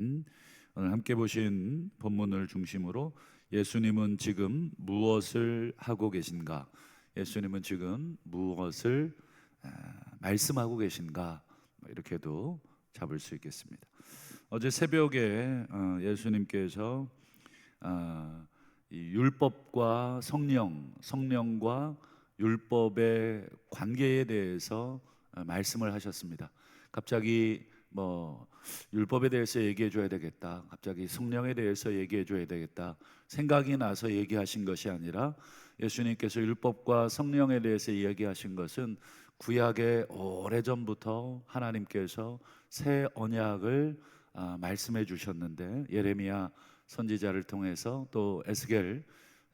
오늘 함께 보신 본문을 중심으로 예수님은 지금 무엇을 하고 계신가? 예수님은 지금 무엇을 말씀하고 계신가? 이렇게도 잡을 수 있겠습니다. 어제 새벽에 예수님께서 이 율법과 성령과 율법의 관계에 대해서 말씀을 하셨습니다. 갑자기 율법에 대해서 얘기해 줘야 되겠다, 갑자기 성령에 대해서 얘기해 줘야 되겠다 생각이 나서 얘기하신 것이 아니라, 예수님께서 율법과 성령에 대해서 이야기하신 것은 구약의 오래전부터 하나님께서 새 언약을 말씀해 주셨는데, 예레미야 선지자를 통해서 또 에스겔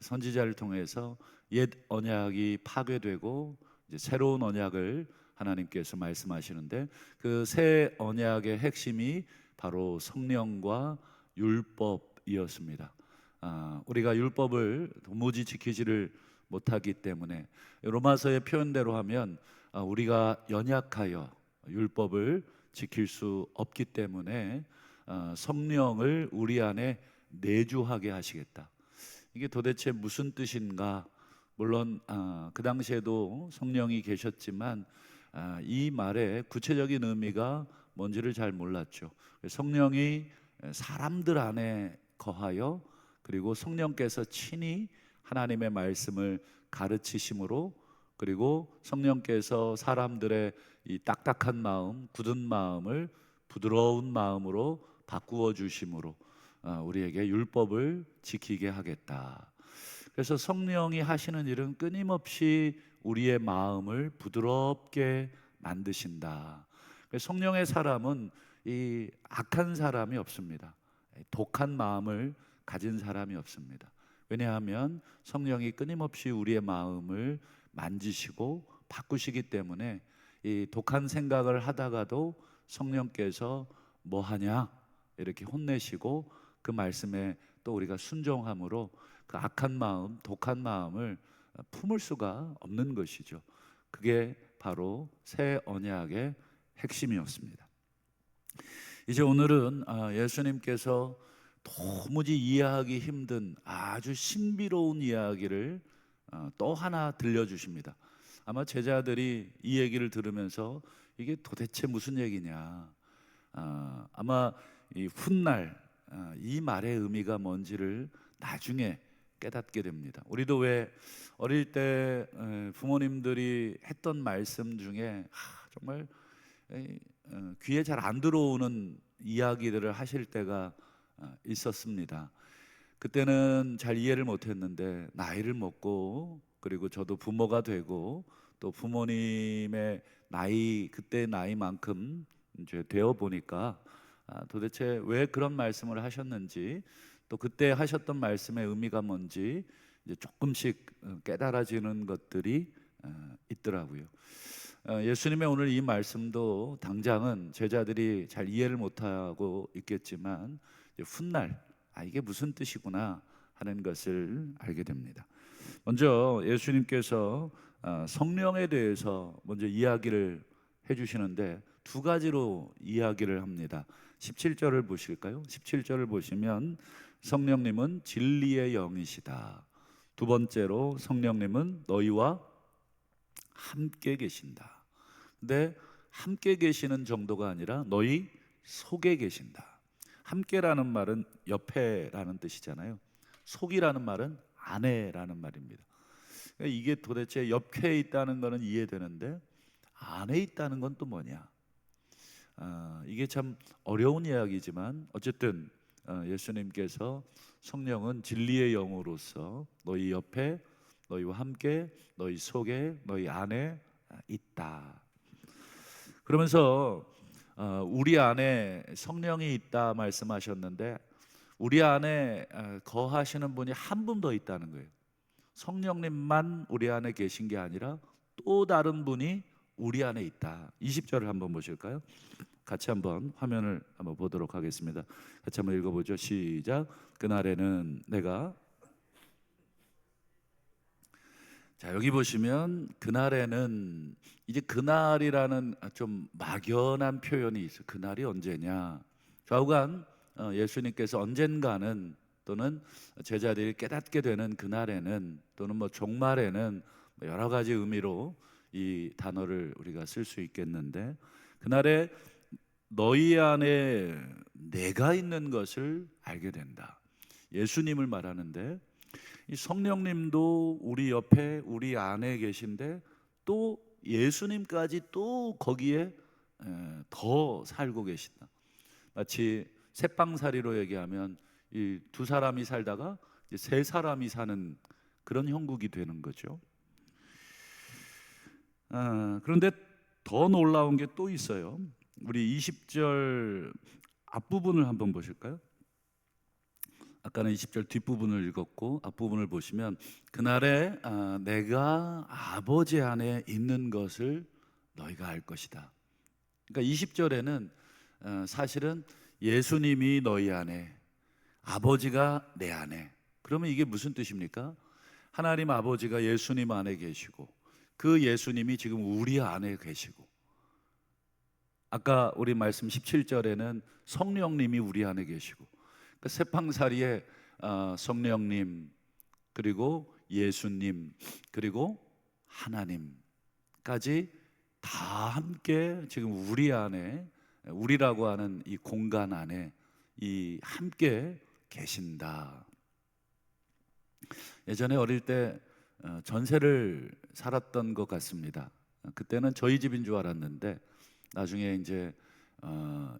선지자를 통해서 옛 언약이 파괴되고 이제 새로운 언약을 하나님께서 말씀하시는데, 그 새 언약의 핵심이 바로 성령과 율법이었습니다. 우리가 율법을 도무지 지키지를 못하기 때문에, 로마서의 표현대로 하면 우리가 연약하여 율법을 지킬 수 없기 때문에 성령을 우리 안에 내주하게 하시겠다. 이게 도대체 무슨 뜻인가? 물론 그 당시에도 성령이 계셨지만 이 말의 구체적인 의미가 뭔지를 잘 몰랐죠. 성령이 사람들 안에 거하여, 그리고 성령께서 친히 하나님의 말씀을 가르치심으로, 그리고 성령께서 사람들의 이 딱딱한 마음, 굳은 마음을 부드러운 마음으로 바꾸어 주심으로 우리에게 율법을 지키게 하겠다. 그래서 성령이 하시는 일은 끊임없이 우리의 마음을 부드럽게 만드신다. 성령의 사람은 이 악한 사람이 없습니다. 독한 마음을 가진 사람이 없습니다. 왜냐하면 성령이 끊임없이 우리의 마음을 만지시고 바꾸시기 때문에, 이 독한 생각을 하다가도 성령께서 뭐 하냐 이렇게 혼내시고 그 말씀에 또 우리가 순종함으로 그 악한 마음, 독한 마음을 품을 수가 없는 것이죠. 그게 바로 새 언약의 핵심이었습니다. 이제 오늘은 예수님께서 도무지 이해하기 힘든 아주 신비로운 이야기를 또 하나 들려주십니다. 아마 제자들이 이 얘기를 들으면서 이게 도대체 무슨 얘기냐, 아마 이 훗날 이 말의 의미가 뭔지를 나중에 깨닫게 됩니다. 우리도 왜 어릴 때 부모님들이 했던 말씀 중에 정말 귀에 잘 안 들어오는 이야기들을 하실 때가 있었습니다. 그때는 잘 이해를 못했는데 나이를 먹고, 그리고 저도 부모가 되고 또 부모님의 나이, 그때 나이만큼 이제 되어 보니까 도대체 왜 그런 말씀을 하셨는지, 또 그때 하셨던 말씀의 의미가 뭔지 이제 조금씩 깨달아지는 것들이 있더라고요. 예수님의 오늘 이 말씀도 당장은 제자들이 잘 이해를 못하고 있겠지만, 훗날 이게 무슨 뜻이구나 하는 것을 알게 됩니다. 먼저 예수님께서 성령에 대해서 먼저 이야기를 해주시는데, 두 가지로 이야기를 합니다. 17절을 보실까요? 17절을 보시면 성령님은 진리의 영이시다. 두 번째로 성령님은 너희와 함께 계신다. 근데 함께 계시는 정도가 아니라 너희 속에 계신다. 함께라는 말은 옆에라는 뜻이잖아요. 속이라는 말은 안에라는 말입니다. 이게 도대체 옆에 있다는 것은 이해되는데 안에 있다는 건 또 뭐냐? 이게 참 어려운 이야기지만 어쨌든 예수님께서 성령은 진리의 영으로서 너희 옆에, 너희와 함께, 너희 속에, 너희 안에 있다. 그러면서 우리 안에 성령이 있다 말씀하셨는데, 우리 안에 거하시는 분이 한 분 더 있다는 거예요. 성령님만 우리 안에 계신 게 아니라 또 다른 분이 우리 안에 있다. 20절을 한번 보실까요? 같이 한번 화면을 한번 보도록 하겠습니다. 같이 한번 읽어보죠. 시작. 그날에는 내가, 자, 여기 보시면 그날에는, 이제 그날이라는 좀 막연한 표현이 있어요. 그날이 언제냐? 좌우간 예수님께서 언젠가는 또는 제자들이 깨닫게 되는 그날에는 또는 뭐 종말에는 뭐 여러 가지 의미로 이 단어를 우리가 쓸 수 있겠는데, 그날에 너희 안에 내가 있는 것을 알게 된다. 예수님을 말하는데 이 성령님도 우리 옆에 우리 안에 계신데 또 예수님까지 또 거기에 더 살고 계신다. 마치 새빵살이로 얘기하면 이 두 사람이 살다가 이제 세 사람이 사는 그런 형국이 되는 거죠. 그런데 더 놀라운 게 또 있어요. 우리 20절 앞부분을 한번 보실까요? 아까는 20절 뒷부분을 읽었고 앞부분을 보시면 그날에 내가 아버지 안에 있는 것을 너희가 알 것이다. 그러니까 20절에는 사실은 예수님이 너희 안에, 아버지가 내 안에. 그러면 이게 무슨 뜻입니까? 하나님 아버지가 예수님 안에 계시고 그 예수님이 지금 우리 안에 계시고, 아까 우리 말씀 17절에는 성령님이 우리 안에 계시고, 그러니까 세팡사리에 성령님 그리고 예수님 그리고 하나님까지 다 함께 지금 우리 안에, 우리라고 하는 이 공간 안에 이 함께 계신다. 예전에 어릴 때 전세를 살았던 것 같습니다. 그때는 저희 집인 줄 알았는데 나중에 이제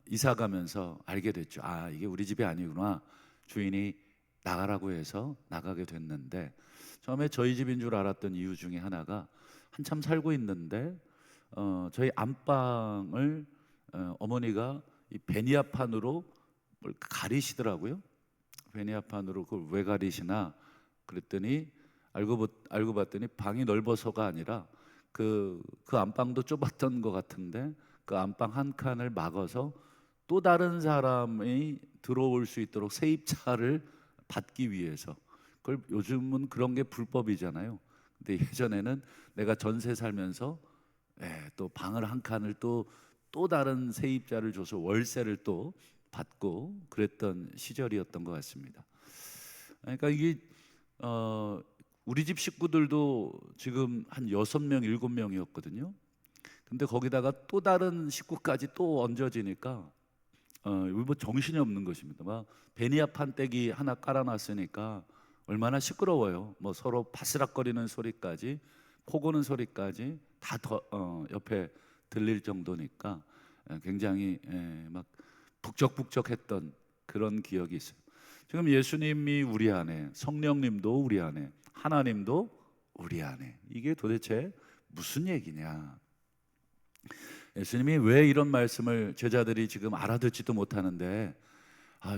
이사 가면서 알게 됐죠. 아, 이게 우리 집이 아니구나. 주인이 나가라고 해서 나가게 됐는데, 처음에 저희 집인 줄 알았던 이유 중에 하나가 한참 살고 있는데 저희 안방을 어머니가 이 베니아판으로 뭘 가리시더라고요. 베니아판으로 그걸 왜 가리시나 그랬더니 알고 봤더니 방이 넓어서가 아니라 그 안방도 좁았던 것 같은데 그 안방 한 칸을 막아서 또 다른 사람이 들어올 수 있도록 세입자를 받기 위해서. 그걸 요즘은 그런 게 불법이잖아요. 근데 예전에는 내가 전세 살면서 또 방을 한 칸을 또 다른 세입자를 줘서 월세를 또 받고 그랬던 시절이었던 것 같습니다. 그러니까 이게 우리 집 식구들도 지금 한 6명, 7명이었거든요. 근데 거기다가 또 다른 식구까지 또 얹어지니까 뭐 정신이 없는 것입니다. 막 베니아 판때기 하나 깔아놨으니까 얼마나 시끄러워요. 뭐 서로 바스락거리는 소리까지, 코 고는 소리까지 다 옆에 들릴 정도니까 굉장히 막 북적북적했던 그런 기억이 있어요. 지금 예수님이 우리 안에, 성령님도 우리 안에, 하나님도 우리 안에. 이게 도대체 무슨 얘기냐? 예수님이 왜 이런 말씀을 제자들이 지금 알아듣지도 못하는데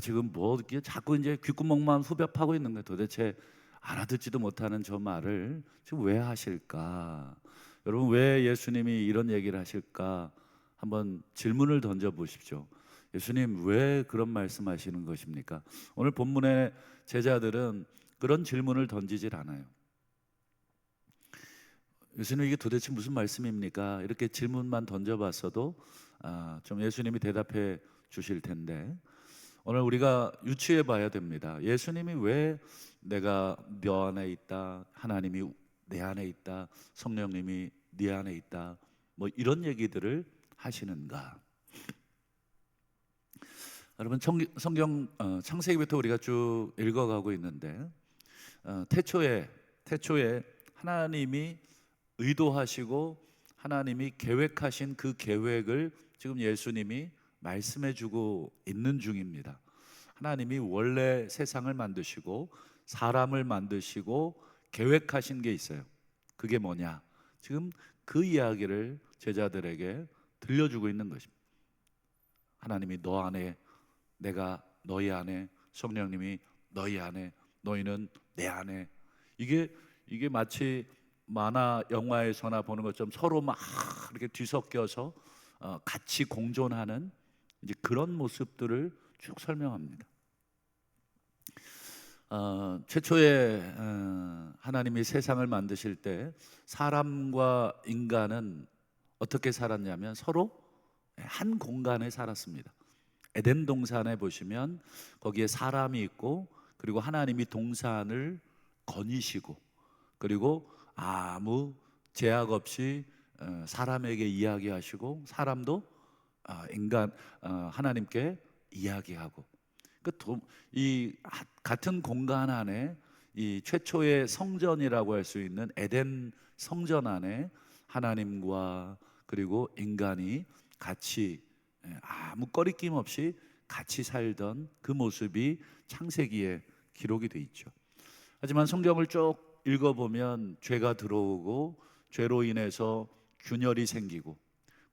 지금 뭐 이렇게 자꾸 이제 귓구멍만 후벼파고 있는 거예요. 도대체 알아듣지도 못하는 저 말을 지금 왜 하실까? 여러분, 왜 예수님이 이런 얘기를 하실까? 한번 질문을 던져 보십시오. 예수님, 왜 그런 말씀하시는 것입니까? 오늘 본문의 제자들은 그런 질문을 던지질 않아요. 예수님, 이게 도대체 무슨 말씀입니까? 이렇게 질문만 던져봤어도 좀 예수님이 대답해 주실 텐데, 오늘 우리가 유추해 봐야 됩니다. 예수님이 왜 내가 너 안에 있다, 하나님이 내 안에 있다, 성령님이 네 안에 있다, 뭐 이런 얘기들을 하시는가? 여러분, 성경 창세기부터 우리가 쭉 읽어가고 있는데 태초에 하나님이 의도하시고 하나님이 계획하신 그 계획을 지금 예수님이 말씀해주고 있는 중입니다. 하나님이 원래 세상을 만드시고 사람을 만드시고 계획하신 게 있어요. 그게 뭐냐? 지금 그 이야기를 제자들에게 들려주고 있는 것입니다. 하나님이 너 안에, 내가 너희 안에, 성령님이 너희 안에, 너희는 내 안에. 이게 마치 만화 영화에서나 보는 것처럼 서로 막 이렇게 뒤섞여서 같이 공존하는 이제 그런 모습들을 쭉 설명합니다. 최초에 하나님이 세상을 만드실 때 사람과 인간은 어떻게 살았냐면 서로 한 공간에 살았습니다. 에덴 동산에 보시면 거기에 사람이 있고, 그리고 하나님이 동산을 거니시고, 그리고 아무 제약 없이 사람에게 이야기하시고, 사람도 인간 하나님께 이야기하고, 이 같은 공간 안에 이 최초의 성전이라고 할 수 있는 에덴 성전 안에 하나님과 그리고 인간이 같이 아무 꺼리낌 없이 같이 살던 그 모습이 창세기에 기록이 돼 있죠. 하지만 성경을 쭉 읽어보면 죄가 들어오고, 죄로 인해서 균열이 생기고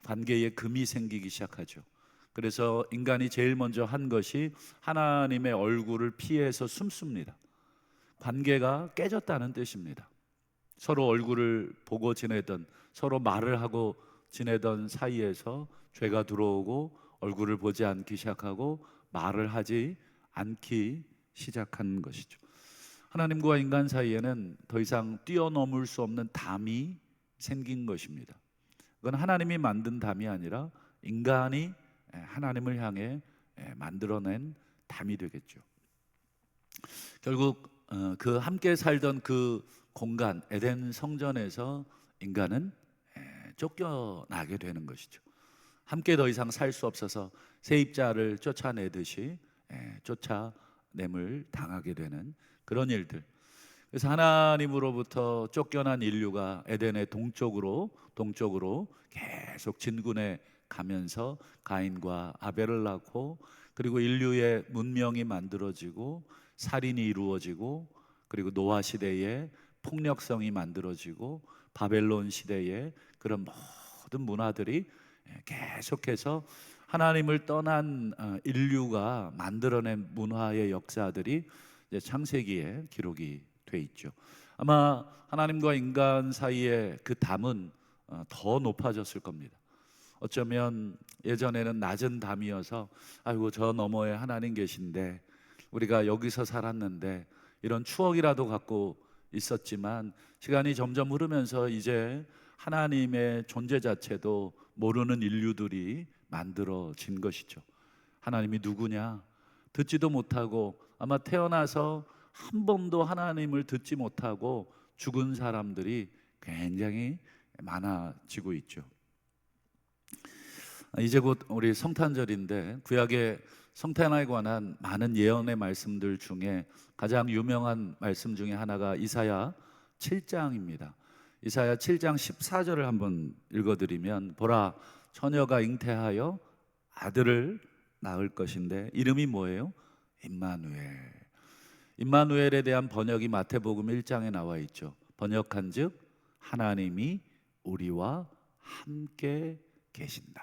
관계에 금이 생기기 시작하죠. 그래서 인간이 제일 먼저 한 것이 하나님의 얼굴을 피해서 숨습니다. 관계가 깨졌다는 뜻입니다. 서로 얼굴을 보고 지내던, 서로 말을 하고 지내던 사이에서 죄가 들어오고 얼굴을 보지 않기 시작하고 말을 하지 않기 시작한 것이죠. 하나님과 인간 사이에는 더 이상 뛰어넘을 수 없는 담이 생긴 것입니다. 그건 하나님이 만든 담이 아니라 인간이 하나님을 향해 만들어낸 담이 되겠죠. 결국 그 함께 살던 그 공간 에덴 성전에서 인간은 쫓겨나게 되는 것이죠. 함께 더 이상 살 수 없어서 세입자를 쫓아내듯이 쫓아냄을 당하게 되는 그런 일들. 그래서 하나님으로부터 쫓겨난 인류가 에덴의 동쪽으로 계속 진군해 가면서 가인과 아벨을 낳고, 그리고 인류의 문명이 만들어지고 살인이 이루어지고, 그리고 노아 시대에 폭력성이 만들어지고 바벨론 시대에 그런 모든 문화들이 계속해서 하나님을 떠난 인류가 만들어낸 문화의 역사들이 이제 창세기에 기록이 돼 있죠. 아마 하나님과 인간 사이의 그 담은 더 높아졌을 겁니다. 어쩌면 예전에는 낮은 담이어서 아이고 저 너머에 하나님 계신데 우리가 여기서 살았는데 이런 추억이라도 갖고 있었지만, 시간이 점점 흐르면서 이제 하나님의 존재 자체도 모르는 인류들이 만들어진 것이죠. 하나님이 누구냐 듣지도 못하고, 아마 태어나서 한 번도 하나님을 듣지 못하고 죽은 사람들이 굉장히 많아지고 있죠. 이제 곧 우리 성탄절인데, 구약의 성탄에 관한 많은 예언의 말씀들 중에 가장 유명한 말씀 중에 하나가 이사야 7장입니다. 이사야 7장 14절을 한번 읽어드리면, 보라 처녀가 잉태하여 아들을 낳을 것인데 이름이 뭐예요? 임마누엘. 임마누엘에 대한 번역이 마태복음 1장에 나와 있죠. 번역한즉 하나님이 우리와 함께 계신다.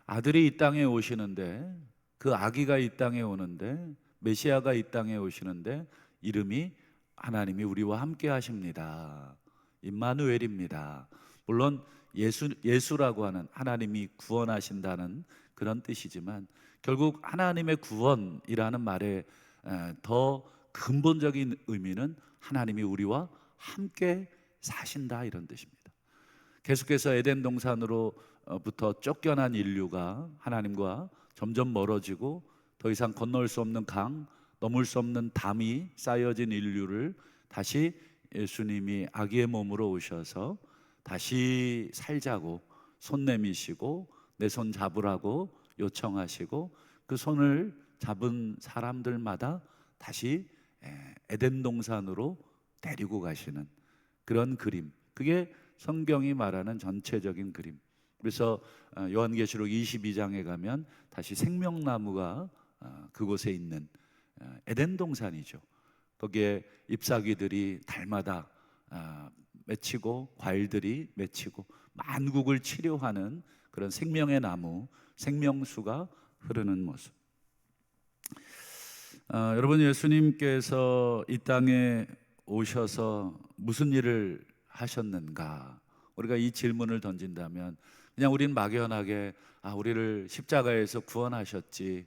아들이 이 땅에 오시는데, 그 아기가 이 땅에 오는데, 메시아가 이 땅에 오시는데 이름이 하나님이 우리와 함께 하십니다. 임마누엘입니다. 물론 예수라고 하는 하나님이 구원하신다는 그런 뜻이지만, 결국 하나님의 구원이라는 말의 더 근본적인 의미는 하나님이 우리와 함께 사신다, 이런 뜻입니다. 계속해서 에덴 동산으로부터 쫓겨난 인류가 하나님과 점점 멀어지고, 더 이상 건널 수 없는 강, 넘을 수 없는 담이 쌓여진 인류를 다시 예수님이 아기의 몸으로 오셔서 다시 살자고 손 내미시고 내 손 잡으라고 요청하시고, 그 손을 잡은 사람들마다 다시 에덴 동산으로 데리고 가시는 그런 그림, 그게 성경이 말하는 전체적인 그림. 그래서 요한계시록 22장에 가면 다시 생명나무가 그곳에 있는 에덴 동산이죠. 거기에 잎사귀들이 달마다 맺히고 과일들이 맺히고 만국을 치료하는 그런 생명의 나무, 생명수가 흐르는 모습. 여러분, 예수님께서 이 땅에 오셔서 무슨 일을 하셨는가? 우리가 이 질문을 던진다면 그냥 우린 막연하게 우리를 십자가에서 구원하셨지,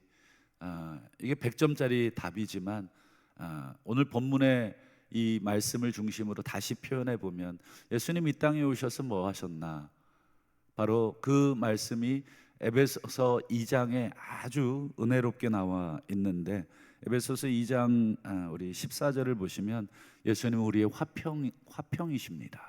이게 100점짜리 답이지만 오늘 본문의 이 말씀을 중심으로 다시 표현해 보면, 예수님 이 땅에 오셔서 뭐 하셨나? 바로 그 말씀이 에베소서 2장에 아주 은혜롭게 나와 있는데, 에베소서 2장 우리 14절을 보시면 예수님은 우리의 화평이십니다.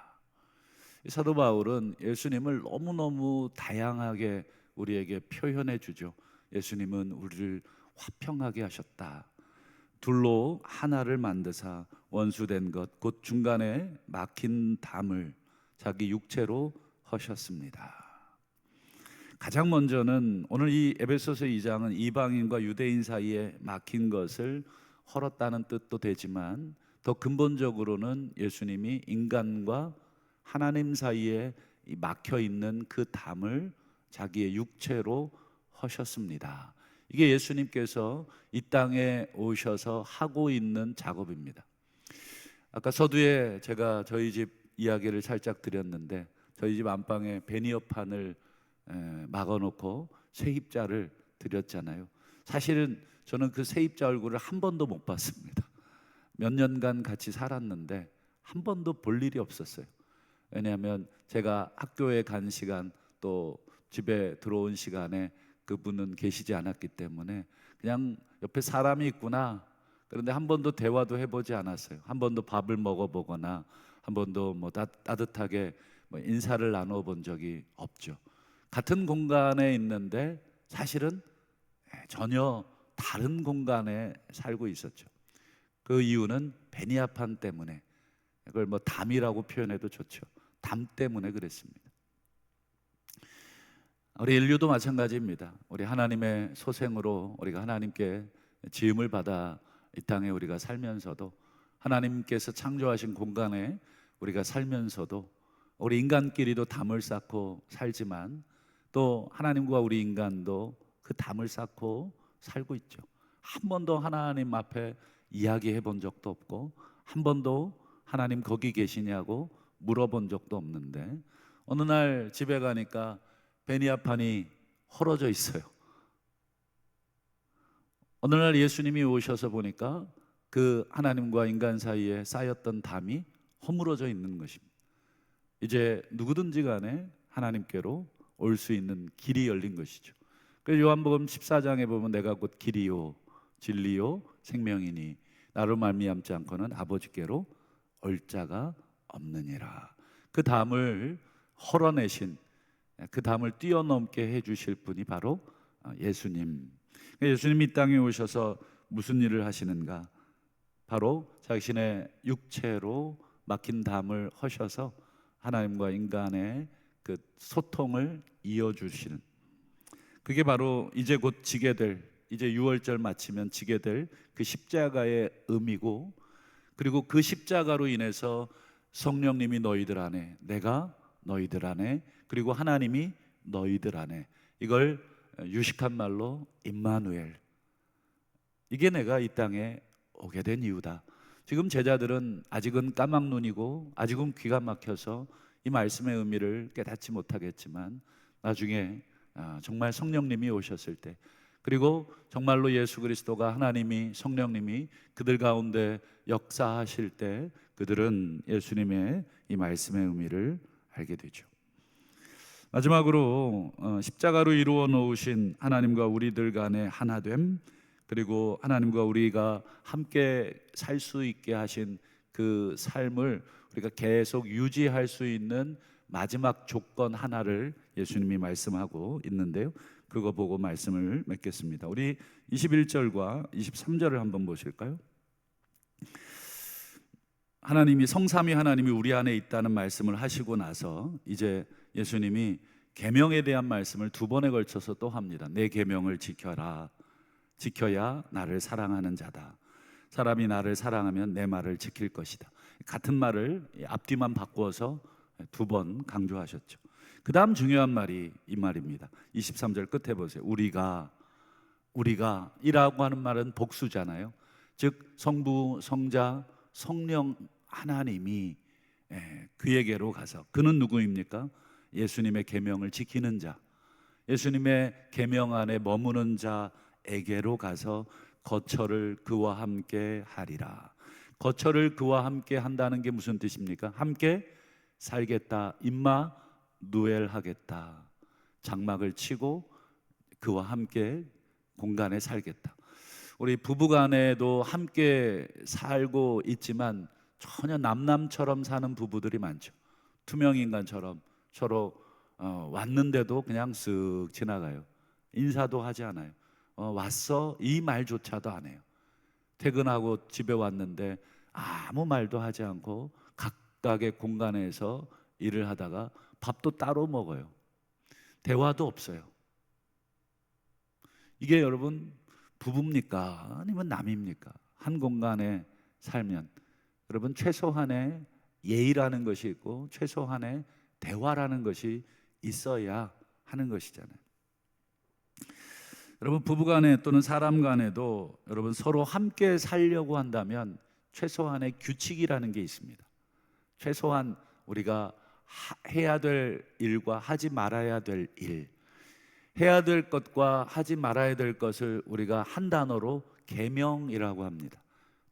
사도 바울은 예수님을 너무너무 다양하게 우리에게 표현해 주죠. 예수님은 우리를 화평하게 하셨다. 둘로 하나를 만드사 원수된 것 곧 중간에 막힌 담을 자기 육체로 허셨습니다. 가장 먼저는 오늘 이 에베소서 2장은 이방인과 유대인 사이에 막힌 것을 헐었다는 뜻도 되지만, 더 근본적으로는 예수님이 인간과 하나님 사이에 막혀 있는 그 담을 자기의 육체로 허셨습니다. 이게 예수님께서 이 땅에 오셔서 하고 있는 작업입니다. 아까 서두에 제가 저희 집 이야기를 살짝 드렸는데, 저희 집 안방에 베니어판을 막아놓고 세입자를 드렸잖아요. 사실은 저는 그 세입자 얼굴을 한 번도 못 봤습니다. 몇 년간 같이 살았는데 한 번도 볼 일이 없었어요. 왜냐하면 제가 학교에 간 시간 또 집에 들어온 시간에 그분은 계시지 않았기 때문에 그냥 옆에 사람이 있구나, 그런데 한 번도 대화도 해보지 않았어요. 한 번도 밥을 먹어보거나 한 번도 따뜻하게 인사를 나눠본 적이 없죠. 같은 공간에 있는데 사실은 전혀 다른 공간에 살고 있었죠. 그 이유는 베니아판 때문에, 그걸 담이라고 표현해도 좋죠. 담 때문에 그랬습니다. 우리 인류도 마찬가지입니다. 우리 하나님의 소생으로 우리가 하나님께 지음을 받아 이 땅에 우리가 살면서도, 하나님께서 창조하신 공간에 우리가 살면서도 우리 인간끼리도 담을 쌓고 살지만, 또 하나님과 우리 인간도 그 담을 쌓고 살고 있죠. 한 번도 하나님 앞에 이야기해 본 적도 없고, 한 번도 하나님 거기 계시냐고 물어본 적도 없는데, 어느 날 집에 가니까 베니아판이 헐어져 있어요. 어느 날 예수님이 오셔서 보니까 그 하나님과 인간 사이에 쌓였던 담이 허물어져 있는 것입니다. 이제 누구든지 간에 하나님께로 올 수 있는 길이 열린 것이죠. 그래서 요한복음 14장에 보면 내가 곧 길이요 진리요 생명이니 나로 말미암지 않고는 아버지께로 올 자가 없느니라. 그 담을 헐어내신, 그 담을 뛰어넘게 해주실 분이 바로 예수님. 예수님이 이 땅에 오셔서 무슨 일을 하시는가? 바로 자신의 육체로 막힌 담을 허셔서 하나님과 인간의 그 소통을 이어주시는, 그게 바로 이제 곧 지게 될, 이제 6월절 마치면 지게 될 그 십자가의 의미고, 그리고 그 십자가로 인해서 성령님이 너희들 안에, 내가 너희들 안에, 그리고 하나님이 너희들 안에, 이걸 유식한 말로 임마누엘, 이게 내가 이 땅에 오게 된 이유다. 지금 제자들은 아직은 까막눈이고 아직은 귀가 막혀서 이 말씀의 의미를 깨닫지 못하겠지만, 나중에 정말 성령님이 오셨을 때, 그리고 정말로 예수 그리스도가, 하나님이, 성령님이 그들 가운데 역사하실 때, 그들은 예수님의 이 말씀의 의미를 알게 되죠. 마지막으로 십자가로 이루어 놓으신 하나님과 우리들 간의 하나됨, 그리고 하나님과 우리가 함께 살 수 있게 하신 그 삶을 우리가 계속 유지할 수 있는 마지막 조건 하나를 예수님이 말씀하고 있는데요, 그거 보고 말씀을 맺겠습니다. 우리 21절과 23절을 한번 보실까요? 하나님이, 성삼위 하나님이 우리 안에 있다는 말씀을 하시고 나서 이제 예수님이 계명에 대한 말씀을 두 번에 걸쳐서 또 합니다. 내 계명을 지켜라. 지켜야 나를 사랑하는 자다. 사람이 나를 사랑하면 내 말을 지킬 것이다. 같은 말을 앞뒤만 바꾸어서 두 번 강조하셨죠. 그 다음 중요한 말이 이 말입니다. 23절 끝에 보세요. 우리가 이라고 하는 말은 복수잖아요. 즉 성부, 성자, 성령 하나님이 그에게로 가서, 그는 누구입니까? 예수님의 계명을 지키는 자, 예수님의 계명 안에 머무는 자에게로 가서 거처를 그와 함께 하리라. 거처를 그와 함께 한다는 게 무슨 뜻입니까? 함께 살겠다, 임마 누엘 하겠다. 장막을 치고 그와 함께 공간에 살겠다. 우리 부부간에도 함께 살고 있지만 전혀 남남처럼 사는 부부들이 많죠. 투명인간처럼 서로 왔는데도 그냥 쓱 지나가요. 인사도 하지 않아요. 왔어? 이 말조차도 안 해요. 퇴근하고 집에 왔는데 아무 말도 하지 않고 각각의 공간에서 일을 하다가 밥도 따로 먹어요. 대화도 없어요. 이게 여러분 부부입니까? 아니면 남입니까? 한 공간에 살면 여러분 최소한의 예의라는 것이 있고 최소한의 대화라는 것이 있어야 하는 것이잖아요. 여러분 부부간에 또는 사람 간에도 여러분 서로 함께 살려고 한다면 최소한의 규칙이라는 게 있습니다. 최소한 우리가 해야 될 일과 하지 말아야 될 일, 해야 될 것과 하지 말아야 될 것을 우리가 한 단어로 계명이라고 합니다.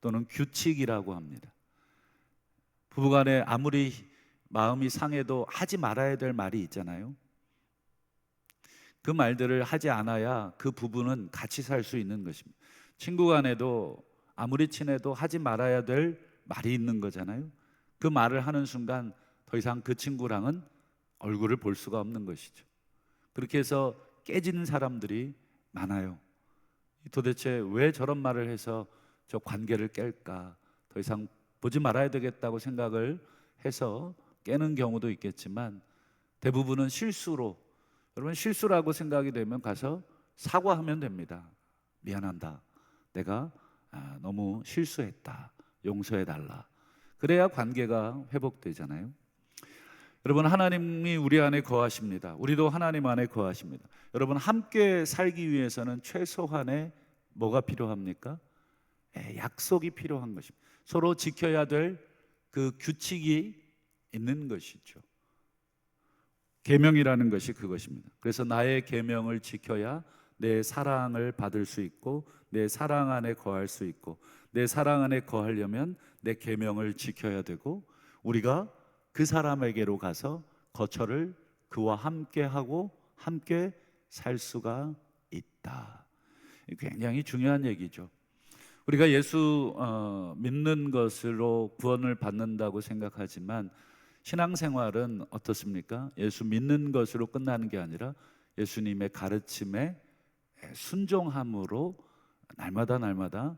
또는 규칙이라고 합니다. 부부간에 아무리 마음이 상해도 하지 말아야 될 말이 있잖아요. 그 말들을 하지 않아야 그 부부는 같이 살 수 있는 것입니다. 친구 간에도 아무리 친해도 하지 말아야 될 말이 있는 거잖아요. 그 말을 하는 순간 더 이상 그 친구랑은 얼굴을 볼 수가 없는 것이죠. 그렇게 해서 깨지는 사람들이 많아요. 도대체 왜 저런 말을 해서 저 관계를 깰까? 더 이상 보지 말아야 되겠다고 생각을 해서 깨는 경우도 있겠지만 대부분은 실수로, 여러분 실수라고 생각이 되면 가서 사과하면 됩니다. 미안하다. 내가 너무 실수했다. 용서해달라. 그래야 관계가 회복되잖아요. 여러분 하나님이 우리 안에 거하십니다. 우리도 하나님 안에 거하십니다. 여러분 함께 살기 위해서는 최소한의 뭐가 필요합니까? 약속이 필요한 것입니다. 서로 지켜야 될 그 규칙이 있는 것이죠. 계명이라는 것이 그것입니다. 그래서 나의 계명을 지켜야 내 사랑을 받을 수 있고 내 사랑 안에 거할 수 있고 내 사랑 안에 거하려면 내 계명을 지켜야 되고 우리가 그 사람에게로 가서 거처를 그와 함께 하고 함께 살 수가 있다. 굉장히 중요한 얘기죠. 우리가 예수 믿는 것으로 구원을 받는다고 생각하지만 신앙생활은 어떻습니까? 예수 믿는 것으로 끝나는 게 아니라 예수님의 가르침에 순종함으로 날마다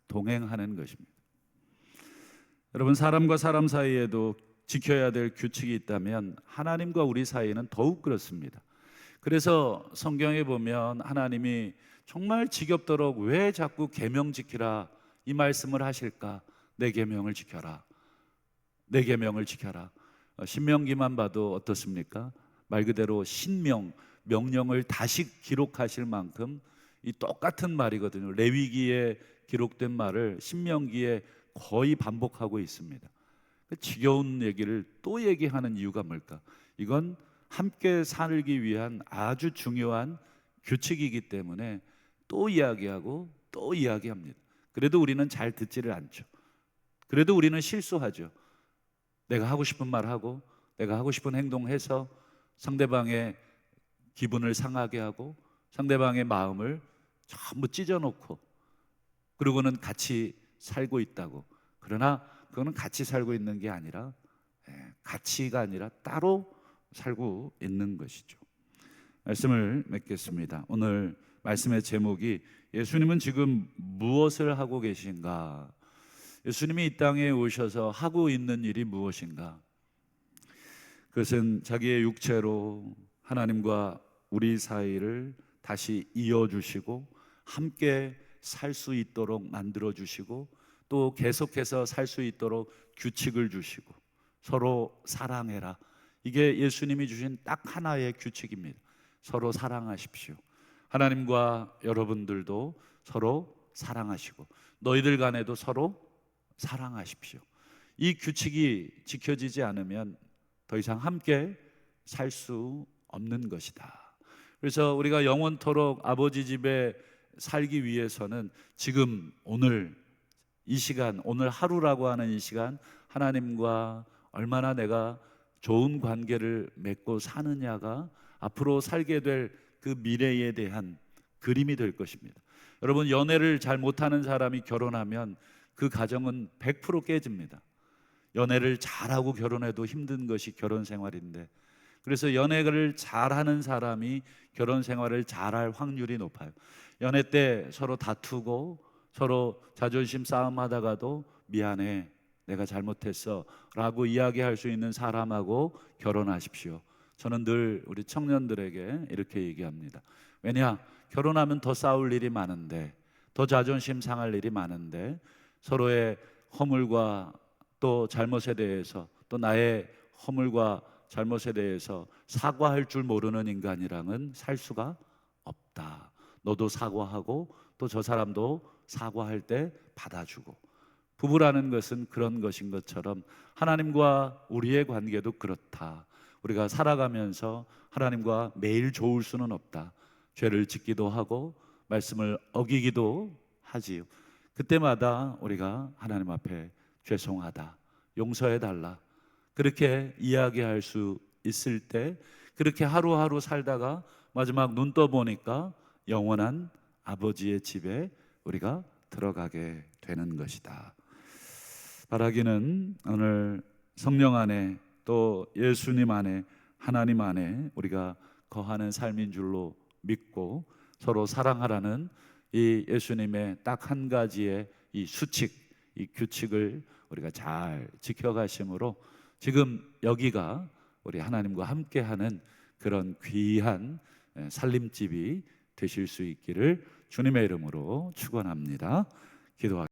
동행하는 것입니다. 여러분 사람과 사람 사이에도 지켜야 될 규칙이 있다면 하나님과 우리 사이는 더욱 그렇습니다. 그래서 성경에 보면 하나님이 정말 지겹도록 왜 자꾸 계명 지키라 이 말씀을 하실까? 내 계명을 지켜라. 내 계명을 지켜라. 신명기만 봐도 어떻습니까? 말 그대로 신명, 명령을 다시 기록하실 만큼 이 똑같은 말이거든요. 레위기에 기록된 말을 신명기에 거의 반복하고 있습니다. 지겨운 얘기를 또 얘기하는 이유가 뭘까? 이건 함께 살기 위한 아주 중요한 규칙이기 때문에 또 이야기하고 또 이야기합니다. 그래도 우리는 잘 듣지를 않죠. 그래도 우리는 실수하죠. 내가 하고 싶은 말 하고 내가 하고 싶은 행동해서 상대방의 기분을 상하게 하고 상대방의 마음을 전부 찢어놓고 그러고는 같이 살고 있다고. 그러나 그거는 같이 살고 있는 게 아니라 같이가 아니라 따로 살고 있는 것이죠. 말씀을 맺겠습니다. 오늘 말씀의 제목이 예수님은 지금 무엇을 하고 계신가? 예수님이 이 땅에 오셔서 하고 있는 일이 무엇인가? 그것은 자기의 육체로 하나님과 우리 사이를 다시 이어주시고 함께 살 수 있도록 만들어주시고 또 계속해서 살 수 있도록 규칙을 주시고 서로 사랑해라. 이게 예수님이 주신 딱 하나의 규칙입니다. 서로 사랑하십시오. 하나님과 여러분들도 서로 사랑하시고 너희들 간에도 서로 사랑하십시오. 이 규칙이 지켜지지 않으면 더 이상 함께 살 수 없는 것이다. 그래서 우리가 영원토록 아버지 집에 살기 위해서는 지금 오늘 이 시간, 오늘 하루라고 하는 이 시간 하나님과 얼마나 내가 좋은 관계를 맺고 사느냐가 앞으로 살게 될 그 미래에 대한 그림이 될 것입니다. 여러분, 연애를 잘 못하는 사람이 결혼하면 그 가정은 100% 깨집니다. 연애를 잘하고 결혼해도 힘든 것이 결혼 생활인데, 그래서 연애를 잘하는 사람이 결혼 생활을 잘할 확률이 높아요. 연애 때 서로 다투고 서로 자존심 싸움하다가도 미안해, 내가 잘못했어 라고 이야기할 수 있는 사람하고 결혼하십시오. 저는 늘 우리 청년들에게 이렇게 얘기합니다. 왜냐? 결혼하면 더 싸울 일이 많은데, 더 자존심 상할 일이 많은데, 서로의 허물과 또 잘못에 대해서, 또 나의 허물과 잘못에 대해서 사과할 줄 모르는 인간이랑은 살 수가 없다. 너도 사과하고 또 저 사람도 사과할 때 받아주고, 부부라는 것은 그런 것인 것처럼 하나님과 우리의 관계도 그렇다. 우리가 살아가면서 하나님과 매일 좋을 수는 없다. 죄를 짓기도 하고 말씀을 어기기도 하지요. 그때마다 우리가 하나님 앞에 죄송하다, 용서해달라, 그렇게 이야기할 수 있을 때, 그렇게 하루하루 살다가 마지막 눈 떠보니까 영원한 아버지의 집에 우리가 들어가게 되는 것이다. 바라기는 오늘 성령 안에, 또 예수님 안에, 하나님 안에 우리가 거하는 삶인 줄로 믿고, 서로 사랑하라는 이 예수님의 딱 한 가지의 이 수칙, 이 규칙을 우리가 잘 지켜가심으로 지금 여기가 우리 하나님과 함께하는 그런 귀한 살림집이 되실 수 있기를 주님의 이름으로 축원합니다. 기도하겠습니다.